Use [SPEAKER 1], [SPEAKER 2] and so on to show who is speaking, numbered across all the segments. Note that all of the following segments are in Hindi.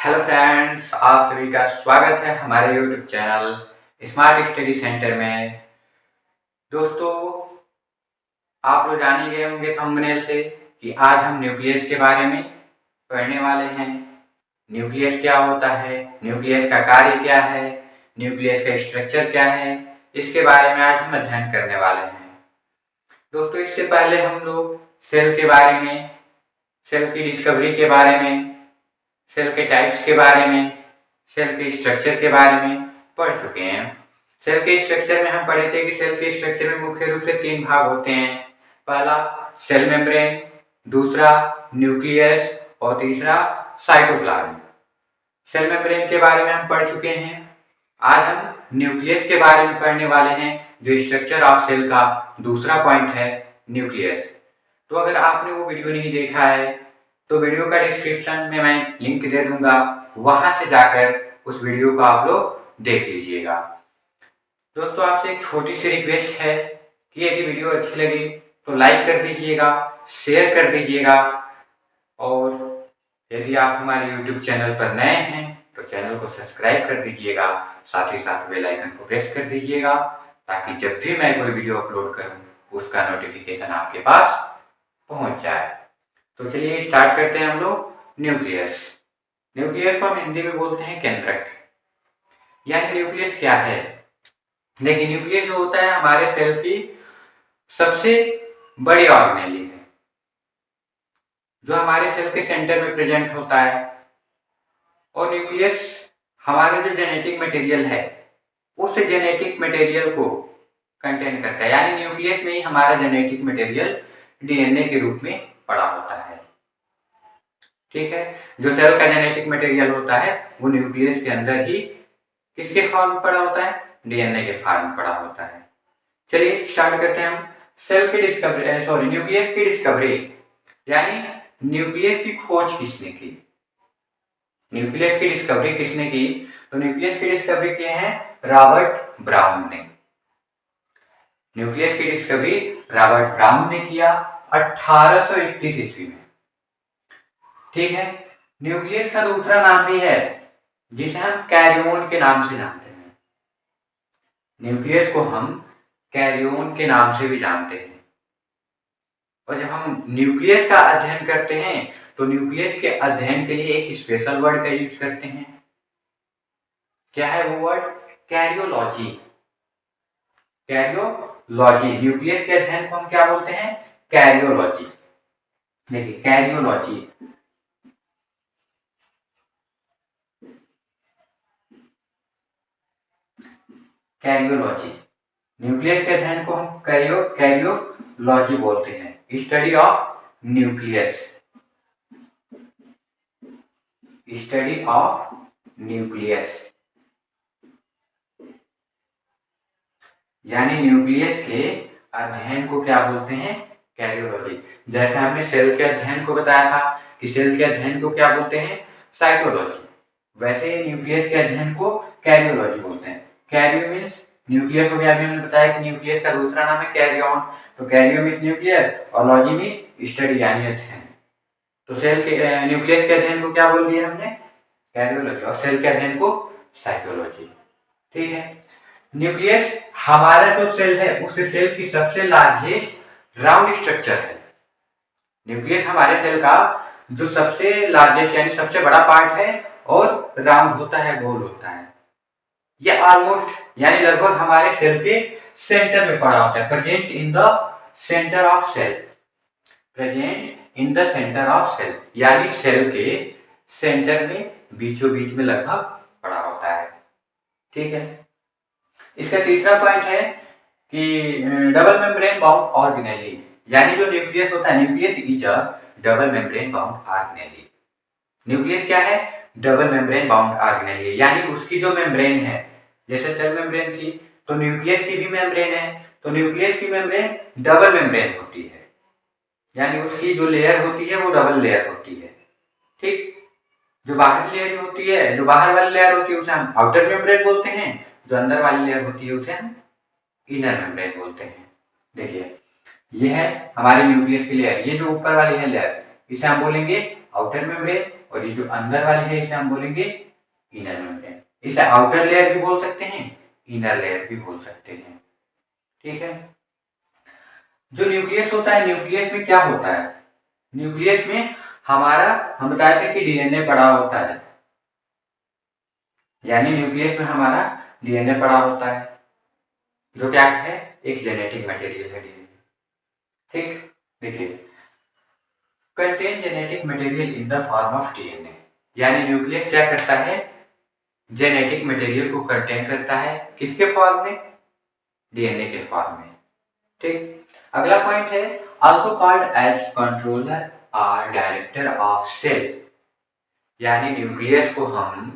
[SPEAKER 1] हेलो फ्रेंड्स, आप सभी का स्वागत है हमारे YouTube channel smart study centre में। दोस्तों, आप लोग जान ही गए होंगे थंबनेल से कि आज हम न्यूक्लियस के बारे में पढ़ने वाले हैं। न्यूक्लियस क्या होता है, न्यूक्लियस का कार्य क्या है, न्यूक्लियस का स्ट्रक्चर क्या है, इसके बारे में आज हम अध्ययन करने वाले हैं। दोस्तों, इससे पहले हम लोग सेल के बारे में, सेल की डिस्कवरी के बारे में, सेल के टाइप्स के बारे में, सेल के स्ट्रक्चर के बारे में पढ़ चुके हैं। सेल के स्ट्रक्चर में हम पढ़े थे कि सेल के स्ट्रक्चर में मुख्य रूप से 3 भाग होते हैं। पहला सेल मेम्ब्रेन, दूसरा न्यूक्लियस और तीसरा साइटोप्लाज्म। सेल मेम्ब्रेन के बारे में हम पढ़ चुके हैं। आज हम न्यूक्लियस के बारे में पढ़ने वाले हैं, जो स्ट्रक्चर ऑफ सेल का दूसरा पॉइंट है, न्यूक्लियस। तो अगर आपने वो वीडियो नहीं देखा है तो वीडियो का डिस्क्रिप्शन में मैं लिंक दे दूंगा, वहां से जाकर उस वीडियो को आप लोग देख लीजिएगा। दोस्तों, आपसे एक छोटी सी रिक्वेस्ट है कि यदि वीडियो अच्छी लगी तो लाइक कर दीजिएगा, शेयर कर दीजिएगा, और यदि आप हमारे यूट्यूब चैनल पर नए हैं तो चैनल को सब्सक्राइब कर दीजिएगा। साथ ही साथ बेल आइकन को प्रेस कर दीजिएगा, ताकि जब भी मैं कोई वीडियो अपलोड करूं उसका नोटिफिकेशन आपके पास पहुंच जाए। तो चलिए स्टार्ट करते हैं हम लोग। न्यूक्लियस। न्यूक्लियस को हम हिंदी में बोलते हैं केंद्रक। यानी न्यूक्लियस क्या है? देखिए, न्यूक्लियस जो होता है हमारे सेल की सबसे बड़ी ऑर्गेनेली है, जो हमारे सेल के सेंटर में प्रेजेंट होता है। और न्यूक्लियस हमारे जो जेनेटिक मटेरियल है, उस जेनेटिक मटेरियल को कंटेन करता है। यानी न्यूक्लियस में ही हमारा जेनेटिक मटेरियल डीएनए के रूप में पड़ा होता है। ठीक है, जो सेल का जेनेटिक मटेरियल होता है वो न्यूक्लियस के अंदर ही किसके फॉर्म पड़ा होता है? डीएनए के फॉर्म पड़ा होता है। चलिए स्टार्ट करते हैं हम। सेल की डिस्कवरी, न्यूक्लियस की डिस्कवरी, यानी न्यूक्लियस की खोज किसने की? न्यूक्लियस की डिस्कवरी किसने की? तो न्यूक्लियस की डिस्कवरी किए हैं रॉबर्ट ब्राउन ने। न्यूक्लियस की डिस्कवरी रॉबर्ट ब्राउन ने किया 1831 ईस्वी में। ठीक है, न्यूक्लियस का दूसरा नाम भी है जिसे हम कैरियोन के नाम से जानते हैं। न्यूक्लियस को हम कैरियोन के नाम से भी जानते हैं। और जब हम न्यूक्लियस का अध्ययन करते हैं तो न्यूक्लियस के अध्ययन के लिए एक स्पेशल वर्ड का यूज करते हैं। क्या है वो वर्ड? कैरियोलॉजी। कैरियोलॉजी, न्यूक्लियस के अध्ययन को हम क्या बोलते हैं? कैरियोलॉजी। देखिए, कैरियोलॉजी। कैरियोलॉजी, न्यूक्लियस के अध्ययन को हम कैरियोलॉजी बोलते हैं। Study of nucleus, study of nucleus, यानी न्यूक्लियस के अध्ययन को क्या बोलते हैं? कैरियोलॉजी। जैसे हमने सेल के अध्ययन को बताया था कि सेल के अध्ययन को क्या बोलते हैं? साइटोलॉजी। वैसे ही न्यूक्लियस के अध्ययन को कैरियोलॉजी बोलते हैं। कैरियो मीन्स न्यूक्लियस हो गया। अभी हमने बताया कि न्यूक्लियस का दूसरा नाम है कैरियोन। तो कैरियो मीन्स न्यूक्लियस और लॉजी मीन्स स्टडी यानी अध्ययन। तो सेल के न्यूक्लियस के अध्ययन को क्या बोल दिया हमने? कैरियोलॉजी। और सेल के अध्ययन को साइटोलॉजी। ठीक है, न्यूक्लियस हमारा जो सेल है उस सेल की सबसे लार्जेस्ट राउंड स्ट्रक्चर है। न्यूक्लियस हमारे सेल का जो सबसे लार्जेस्ट यानी सबसे बड़ा पार्ट है और राउंड होता है, गोल होता है। यह ऑलमोस्ट यानी लगभग हमारे सेल के सेंटर में पड़ा होता है। Present in the centre of cell, present in the centre of cell, यानी सेल के सेंटर में बीचों बीच में लगभग पड़ा होता है। ठीक है, इसका तीसरा पॉइंट है कि डबल मेम्ब्रेन बाउंड ऑर्गेनेली, यानी जो न्यूक्लियस होता है, nucleus is a double membrane bound organelle. Nucleus क्या है? डबल मेम्ब्रेन बाउंड ऑर्गेनेली, यानी उसकी जो मेम्ब्रेन है, जैसे सेल मेम्ब्रेन थी तो न्यूक्लियस की भी मेम्ब्रेन है, तो न्यूक्लियस की मेम्ब्रेन डबल मेम्ब्रेन होती है, यानी उसकी जो लेयर होती है वो डबल लेयर होती है। ठीक, जो बाहरी लेयर होती है, जो बाहर वाली लेयर होती है उसे हम आउटर मेम्ब्रेन बोलते हैं, जो अंदर वाली लेयर होती है उसे हम इनर मेम्ब्रेन बोलते हैं। देखिए, ये है हमारे न्यूक्लियस की लेयर। ये जो ऊपर वाली है लेयर, इसे हम बोलेंगे आउटर मेम्ब्रेन, और ये जो अंदर वाली है इसे हम बोलेंगे इनर मेम्ब्रेन। इसे आउटर लेयर भी बोल सकते हैं, इनर लेयर भी बोल सकते हैं। ठीक है। जो न्यूक्लियस होता है, न्यूक्लियस में क्या होता है? न्यूक्लियस में हमारा, हम बताए थे कि डीएनए पड़ा होता है, यानी न्यूक्लियस में हमारा डीएनए पड़ा होता है, जो क्या है? एक जेनेटिक मटेरियल है डीएनए। ठीक, देखिए, contain genetic material in the form of DNA, यानी न्यूक्लियस क्या करता है? जेनेटिक मटेरियल को कंटेन करता है, किसके फॉर्म में? डीएनए के फॉर्म में। ठीक, अगला पॉइंट है आल्सो कॉल्ड एज कंट्रोलर और डायरेक्टर ऑफ सेल, यानी न्यूक्लियस को हम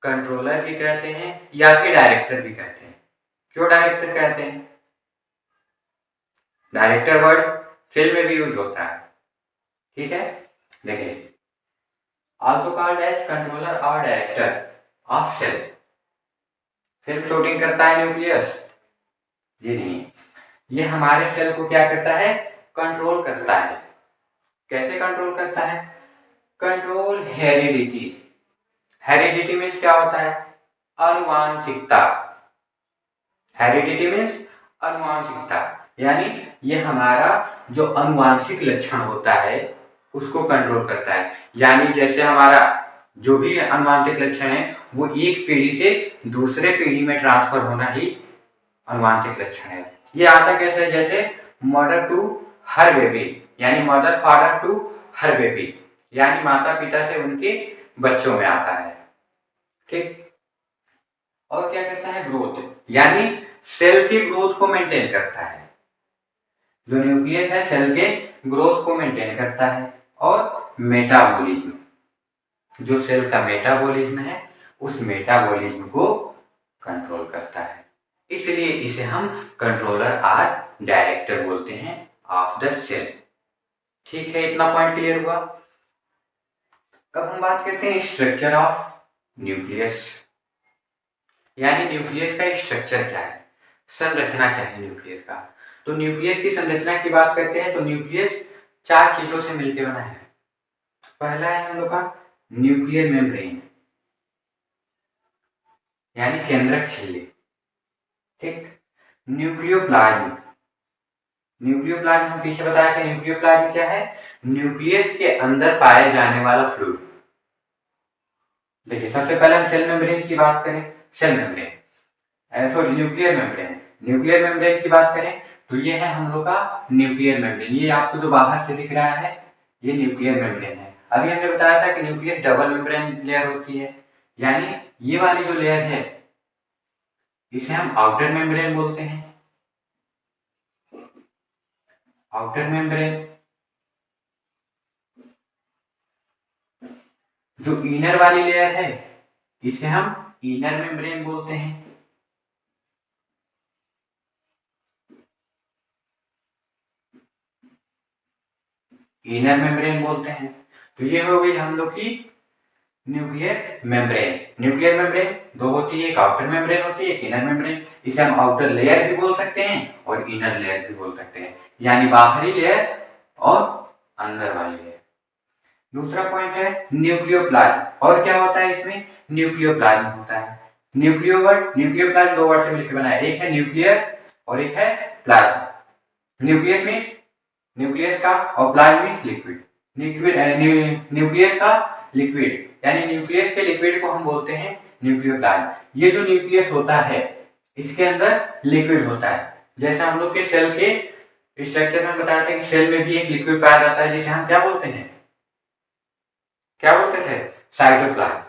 [SPEAKER 1] कंट्रोलर भी कहते हैं या फिर डायरेक्टर भी कहते हैं। क्यों डायरेक्टर कहते हैं? डायरेक्टर वर्ड फिल्म में भी यूज होता है। ठीक है, देखिए, आल्सो कॉल्ड एज कंट्रोलर और director of cell. Film shooting करता है न्यूक्लियस? जी नहीं, ये हमारे सेल को क्या करता है? कंट्रोल करता है। कैसे कंट्रोल करता है? Control heredity. हेरिडिटी मीन्स क्या होता है? आनुवांशिकता। हेरिडिटी मीन्स आनुवांशिकता, यानी ये हमारा जो आनुवांशिक लक्षण होता है उसको कंट्रोल करता है। यानी जैसे हमारा जो भी आनुवांशिक लक्षण है वो एक पीढ़ी से दूसरे पीढ़ी में ट्रांसफर होना ही आनुवांशिक लक्षण है। ये आता कैसे? जैसे मदर टू हर बेबी, यानी mother father to her baby, यानी माता पिता से उनके बच्चों में आता है। ठीक, और क्या करता है? ग्रोथ, यानी सेल की ग्रोथ को मेंटेन करता है। जो न्यूक्लियस है सेल के ग्रोथ को मेंटेन करता है। और मेटाबॉलिज्म, जो सेल का मेटाबॉलिज्म है उस मेटाबॉलिज्म को कंट्रोल करता है, इसलिए इसे हम कंट्रोलर और डायरेक्टर बोलते हैं ऑफ द सेल। ठीक है, इतना पॉइंट क्लियर हुआ। अब हम बात करते हैं स्ट्रक्चर ऑफ न्यूक्लियस, यानी न्यूक्लियस का स्ट्रक्चर क्या है, संरचना क्या है न्यूक्लियस का। तो न्यूक्लियस की संरचना की बात करते हैं तो न्यूक्लियस 4 चीजों से मिलकर बना है। पहला है हम लोग का न्यूक्लियर मेम्ब्रेन, यानी केंद्रक झिल्ली। ठीक, न्यूक्लियोप्लाज्म। न्यूक्लियोप्लाज्म हम पीछे बताया कि न्यूक्लियोप्लाज्म क्या है? न्यूक्लियस के अंदर पाए जाने वाला फ्लूइड। देखिए, सबसे पहले हम सेल मेम्ब्रेन की बात करें, cell membrane sorry nuclear membrane. Nuclear membrane की बात करें तो ये है हम लोग का न्यूक्लियर मेम्ब्रेन। ये आपको जो बाहर से दिख रहा है ये न्यूक्लियर मेम्ब्रेन है। अभी हमने बताया था कि न्यूक्लियस डबल मेम्ब्रेन लेयर होती है, यानी ये वाली जो लेयर है इसे हम आउटर मेम्ब्रेन बोलते हैं। Outer membrane. जो इनर वाली लेयर है इसे हम इनर मेम्ब्रेन बोलते हैं। इनर मेम्ब्रेन बोलते हैं। तो ये हो गई हम लोग की न्यूक्लियर मेम्ब्रेन। न्यूक्लियर मेम्ब्रेन दो होती है, एक आउटर मेम्ब्रेन होती है, एक इनर मेम्ब्रेन। इसे हम आउटर लेयर भी बोल सकते हैं और इनर लेयर भी बोल सकते हैं, यानी बाहरी लेयर और अंदर वाली लेयर। दूसरा पॉइंट है न्यूक्लियोप्लाज्म। और क्या होता है इसमें? न्यूक्लियोप्लाज्म होता है। न्यूक्लियोप्लाज्म दो वर्ड से मिलकर बना है, एक है न्यूक्लियर और एक है प्लाज्म। न्यूक्लियस मीन्स न्यूक्लियस का और प्लाज्म मीन्स लिक्विड। न्यूक्लियस का लिक्विड, यानी न्यूक्लियस के लिक्विड को हम बोलते हैं न्यूक्लियोप्लाज्म। ये जो न्यूक्लियस होता है इसके अंदर लिक्विड होता है। जैसे हम लोग के सेल के स्ट्रक्चर में बताते हैं कि सेल में भी एक लिक्विड पाया जाता है जिसे हम क्या बोलते हैं? क्या बोलते थे? साइटोप्लाज्म।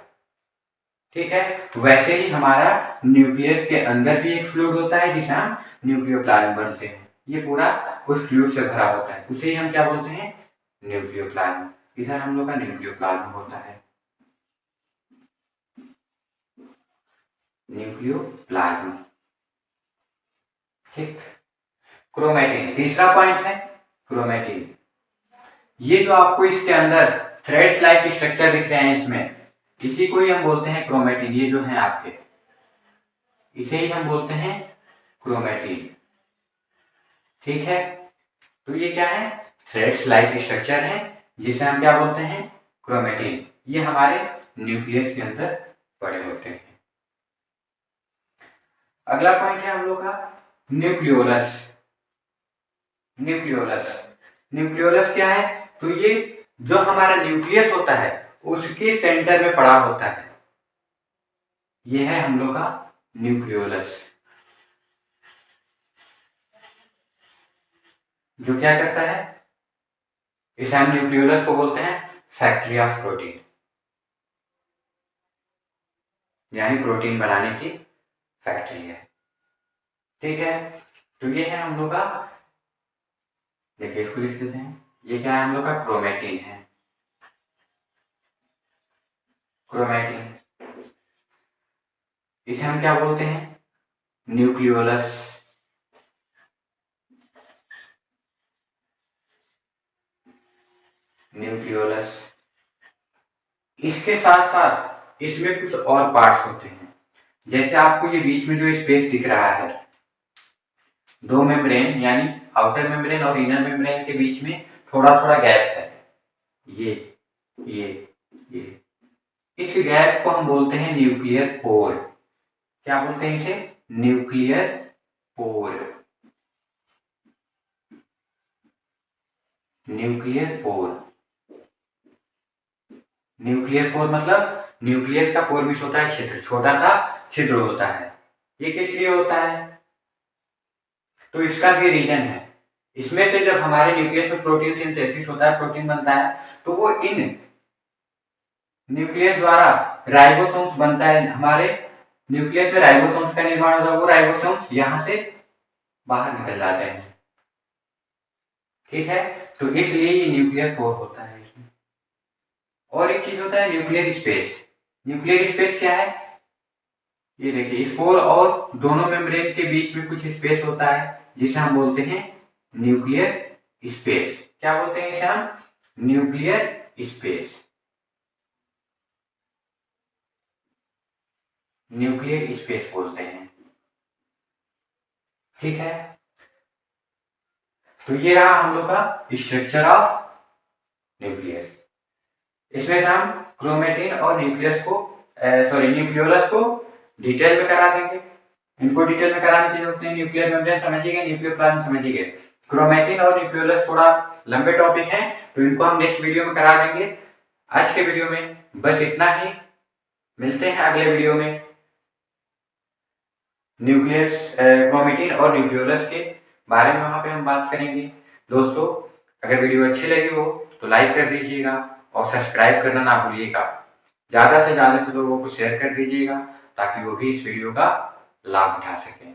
[SPEAKER 1] ठीक है, वैसे ही हमारा न्यूक्लियस के अंदर भी एक फ्लूइड होता है जिसे हम न्यूक्लियोप्लाज्म बोलते हैं। ये पूरा उस फ्लूइड से भरा होता है, उसे ही हम क्या बोलते हैं? न्यूक्लियोप्लाज्म। इधर हम लोग का न्यूक्लियोप्लाज्म होता है, न्यूक्लियोप्लाज्म। ठीक, क्रोमैटिन तीसरा पॉइंट है, क्रोमैटिन। ये जो आपको इसके अंदर थ्रेड्स लाइक स्ट्रक्चर दिख रहे हैं इसमें, इसी को ही हम बोलते हैं क्रोमैटिन। ये जो है आपके, इसे ही हम बोलते हैं क्रोमैटिन। ठीक है, तो ये क्या है? थ्रेड्स लाइक स्ट्रक्चर है जिसे हम क्या बोलते हैं? क्रोमेटिन, ये हमारे न्यूक्लियस के अंदर पड़े होते हैं। अगला पॉइंट है हम लोग का न्यूक्लियोलस। न्यूक्लियोलस, न्यूक्लियोलस क्या है? तो ये जो हमारा न्यूक्लियस होता है उसके सेंटर में पड़ा होता है, ये है हम लोग का न्यूक्लियोलस, जो क्या करता है, इसे हम न्यूक्लियोलस को बोलते हैं फैक्ट्री ऑफ प्रोटीन, यानी प्रोटीन बनाने की फैक्ट्री है। ठीक है, तो ये है हम लोग का, देखिए इसको लिख देते हैं, ये क्या है हम लोग का क्रोमेटिन है, क्रोमेटिन। इसे हम क्या बोलते हैं? न्यूक्लियोलस। न्यूक्लियोलस। इसके साथ साथ इसमें कुछ और पार्ट्स होते हैं, जैसे आपको ये बीच में जो स्पेस दिख रहा है, दो मेम्ब्रेन यानी आउटर मेम्ब्रेन और इनर मेम्ब्रेन के बीच में थोड़ा थोड़ा गैप है, ये ये ये इस गैप को हम बोलते हैं न्यूक्लियर पोर। क्या बोलते हैं इसे? Nuclear pore. Nuclear pore, nuclear pore मतलब न्यूक्लियस का पोर मीन्स होता है छिद्र, छोटा सा छिद्र होता है। ये किस लिए होता है? तो इसका भी रीजन है, इसमें से जब हमारे न्यूक्लियस में प्रोटीन सिंथेसिस होता है, प्रोटीन बनता है, तो वो इन न्यूक्लियस द्वारा राइबोसोम्स बनता है, हमारे न्यूक्लियस में राइबोसोम्स का निर्माण होता है, वो राइबोसोम्स यहाँ से बाहर निकल जाते हैं। ठीक है, तो इसलिए ये न्यूक्लियर पोर होता है इसमें। और एक चीज होता है न्यूक्लियर स्पेस। न्यूक्लियर स्पेस क्या है? ये देखिए, स्पोर और दोनों मेम्ब्रेन के बीच में कुछ स्पेस होता है, जिसे हम बोलते हैं न्यूक्लियर स्पेस। क्या बोलते हैं इसे हम? Nuclear space. न्यूक्लियर स्पेस बोलते हैं। ठीक है, तो ये रहा हम लोग का स्ट्रक्चर ऑफ न्यूक्लियस। इसमें से हम क्रोमेटिन और न्यूक्लियस को न्यूक्लियोलस को डिटेल में करा देंगे। इनको डिटेल में कराने की जरूरत नहीं, न्यूक्लियर मेम्ब्रेन समझिएगा, न्यूक्लियर प्लाज्म समझिएगा। क्रोमेटिन और न्यूक्लियोलस थोड़ा लंबे टॉपिक हैं, तो इनको हम नेक्स्ट वीडियो में करा देंगे। आज के वीडियो में बस इतना ही, मिलते हैं अगले वीडियो में न्यूक्लियस क्रोमेटिन और न्यूक्लियोलस के बारे में, वहां पे हम बात करेंगे। दोस्तों, अगर वीडियो अच्छी लगी हो तो लाइक कर दीजिएगा और सब्सक्राइब करना ना भूलिएगा। ज़्यादा से लोगों को शेयर कर दीजिएगा, ताकि वो भी इस वीडियो का लाभ उठा सकें।